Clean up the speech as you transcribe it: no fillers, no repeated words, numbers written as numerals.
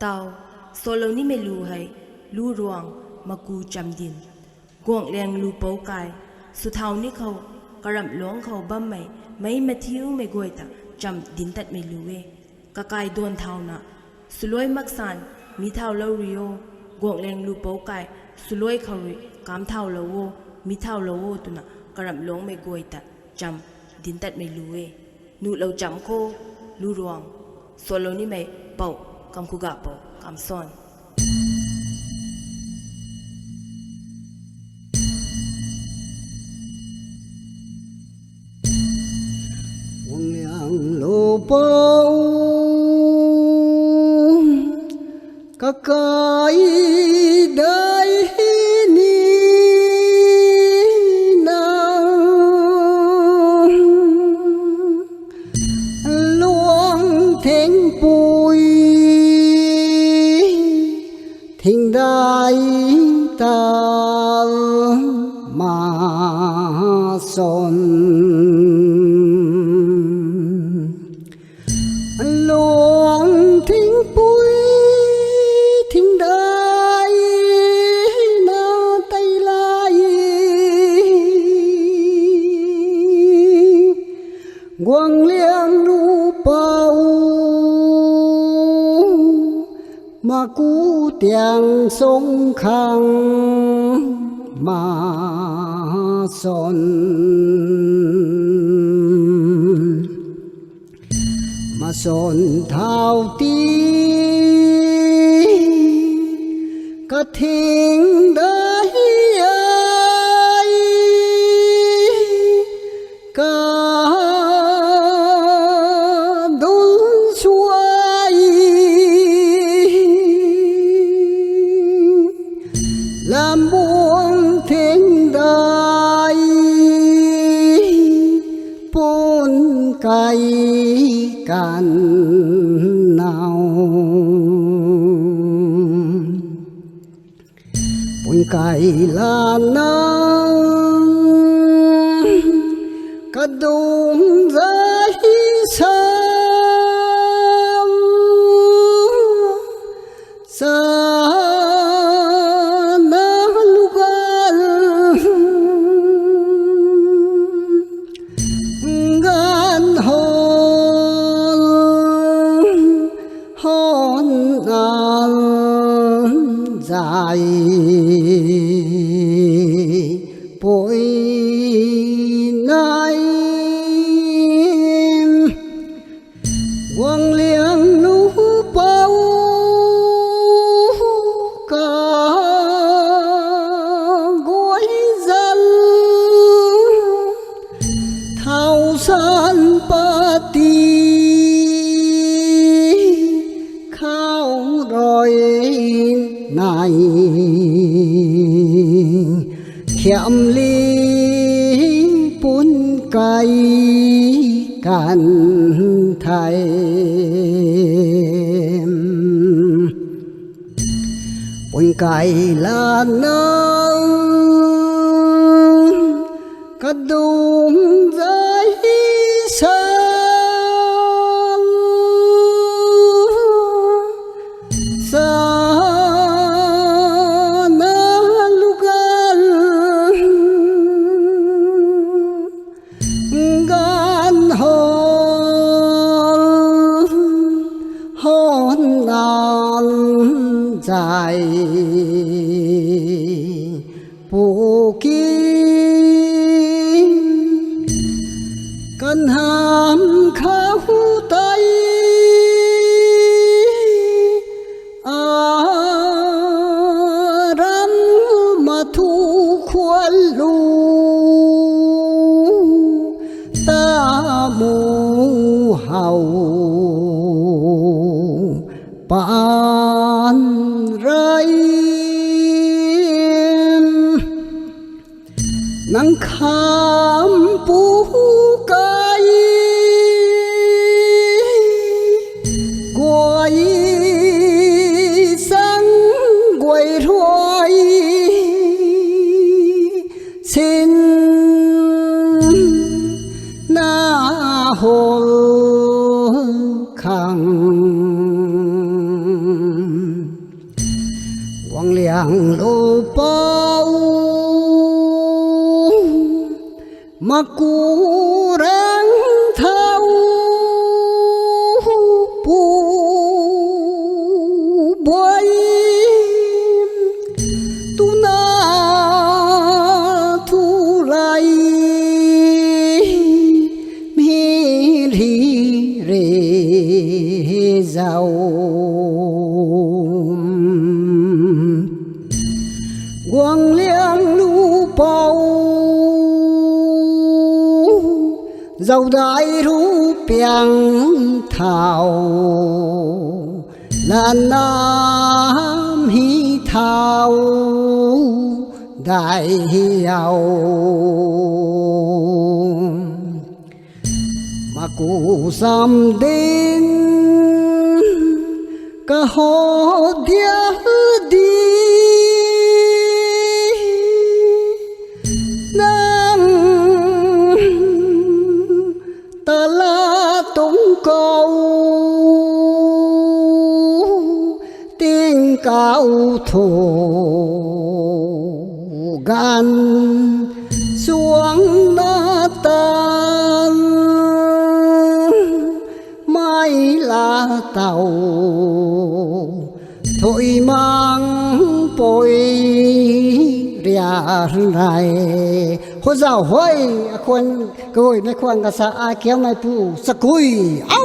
tao solo ni me lu hai lu ruang maku cham din guang leng lu po kai su thau ni khau karam long khau bam mai mathiu me goita cham din tat me lu we ka kai don thau na suloi maksan mi thau lo rio guang leng lu po kai suloi khawi kam thau lo wo mi thau lo wo tu na karam long me goita cham din tat me lu we nu lo cham kho lu ruang solo ni me pau Kamkhugapou Kamson Ruang-Guanglianglupou Kakai dai ni nang luang theng bùi thình đại ta mà son luang theng bùi thình đại na tay lai Guang-Liang-Lupou mà cú tiếng sông khang mà son thao tí cả thiên đại ai cả làm buông thiên đại bốn cây cạn nào bốn cây là nắng cả đông dây sớm dài bội nay Guang-Liang-Lupou cả gối dân thao san pa ti khao rồi này khiêm ly bốn cây cạn thầy bốn cây là nắng cả đông dây sớm dài bù kim cần hàm khao tay rắn mà thu khuôn lù ta mù hầu ban rây nắng khám bú cây quay sáng quay thôi xin na hồ khang Ruang-Guanglianglupou mà kurang thau pu boy tu na thu lai mi ri re giàu Guanglianglupou dầu đại rú piang thảo là nam hi thảo đại hiào mà cụ xăm đến cả họ dia đi ta la tung cầu tiếng cao thổ gan xuống na tan mai là tàu thôi mang bồi ria này hô giàu hôi quan cơ hội mấy quan cả sa ai kéo mai pu sa cùi áo